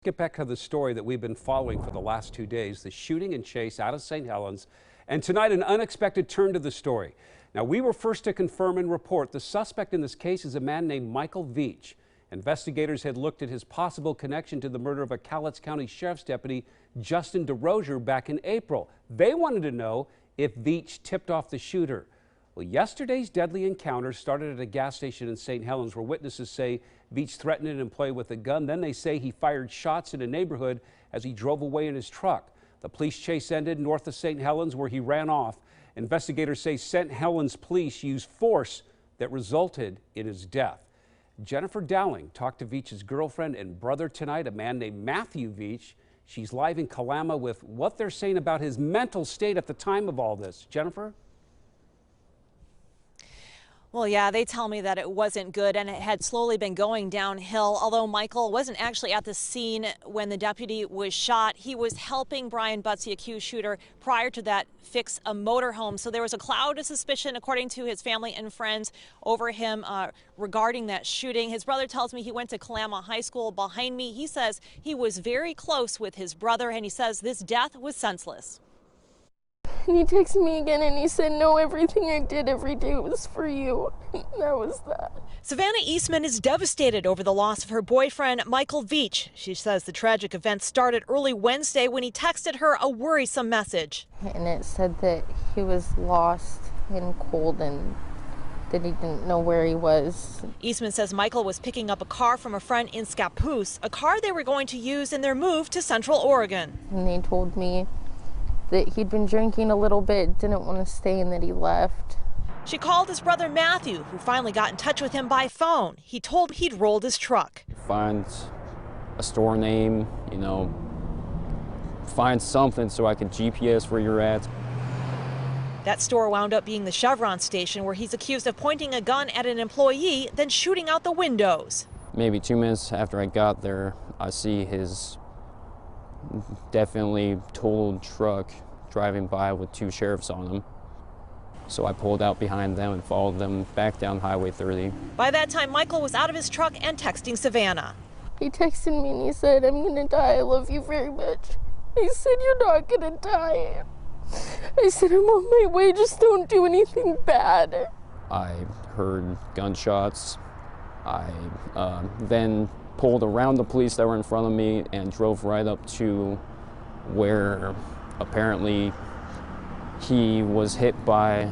Get back to the story that we've been following for the last 2 days, the shooting and chase out of St. Helens, and tonight an unexpected turn to the story. Now, we were first to confirm and report the suspect in this case is a man named Michael Veatch. Investigators had looked at his possible connection to the murder of a Cowlitz County Sheriff's Deputy Justin DeRozier back in April. They wanted to know if Veatch tipped off the shooter. Well, yesterday's deadly encounter started at a gas station in St. Helens where witnesses say Veatch threatened an employee with a gun. Then they say he fired shots in a neighborhood as he drove away in his truck. The police chase ended north of St. Helens where he ran off. Investigators say St. Helens police used force that resulted in his death. Jennifer Dowling talked to Veatch's girlfriend and brother tonight, a man named Matthew Veatch. She's live in Kalama with what they're saying about his mental state at the time of all this. Jennifer? Well, yeah, they tell me that it wasn't good and it had slowly been going downhill. Although Michael wasn't actually at the scene when the deputy was shot, he was helping Brian Butts, the accused shooter, prior to that fix a motorhome. So there was a cloud of suspicion, according to his family and friends, over him regarding that shooting. His brother tells me he went to Kalama High School behind me. He says he was very close with his brother and he says this death was senseless. And he texted me again and he said, no, everything I did every day was for you. That was that. Savannah Eastman is devastated over the loss of her boyfriend, Michael Veatch. She says the tragic event started early Wednesday when he texted her a worrisome message. And it said that he was lost and cold and that he didn't know where he was. Eastman says Michael was picking up a car from a friend in Scappoose, a car they were going to use in their move to Central Oregon. And they told me that he'd been drinking a little bit, didn't want to stay, and that he left. She called his brother Matthew, who finally got in touch with him by phone. He told he'd rolled his truck. Find a store name, find something so I could GPS where you're at. That store wound up being the Chevron station where he's accused of pointing a gun at an employee, then shooting out the windows. Maybe 2 minutes after I got there, I see his definitely totaled truck driving by with 2 sheriffs on them. So I pulled out behind them and followed them back down Highway 30. By that time, Michael was out of his truck and texting Savannah. He texted me and he said, I'm gonna die, I love you very much. He said, you're not gonna die. I said, I'm on my way, just don't do anything bad. I heard gunshots. I then pulled around the police that were in front of me and drove right up to where apparently he was hit by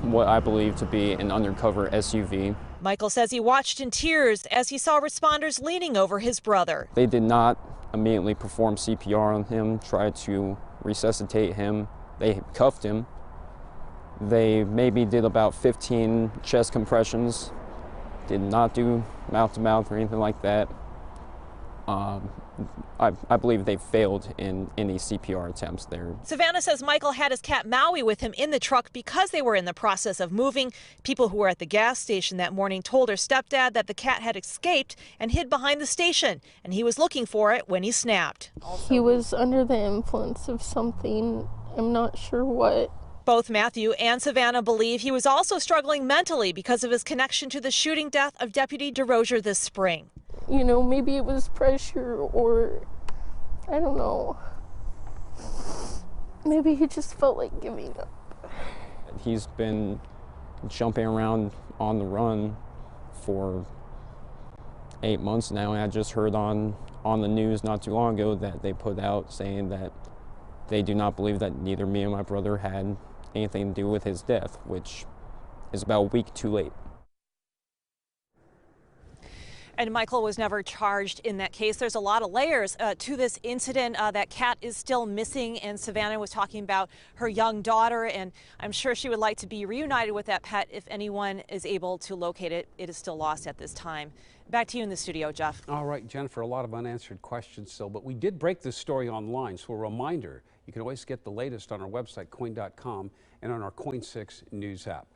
what I believe to be an undercover SUV. Michael says he watched in tears as he saw responders leaning over his brother. They did not immediately perform CPR on him, tried to resuscitate him. They cuffed him. They maybe did about 15 chest compressions. Did not do mouth-to-mouth or anything like that. I believe they failed in any CPR attempts there. Savannah says Michael had his cat Maui with him in the truck because they were in the process of moving. People who were at the gas station that morning told her stepdad that the cat had escaped and hid behind the station, and he was looking for it when he snapped. He was under the influence of something, I'm not sure what. Both Matthew and Savannah believe he was also struggling mentally because of his connection to the shooting death of Deputy DeRozier this spring. Maybe it was pressure or, I don't know. Maybe he just felt like giving up. He's been jumping around on the run for 8 months now, and I just heard on the news not too long ago that they put out saying that they do not believe that neither me and my brother had anything to do with his death, which is about a week too late. And Michael was never charged in that case. There's a lot of layers to this incident. That cat is still missing, and Savannah was talking about her young daughter, and I'm sure she would like to be reunited with that pet if anyone is able to locate it. It is still lost at this time. Back to you in the studio, Jeff. All right, Jennifer, a lot of unanswered questions still, but we did break this story online, so a reminder, you can always get the latest on our website, KOIN.com, and on our KOIN 6 News app.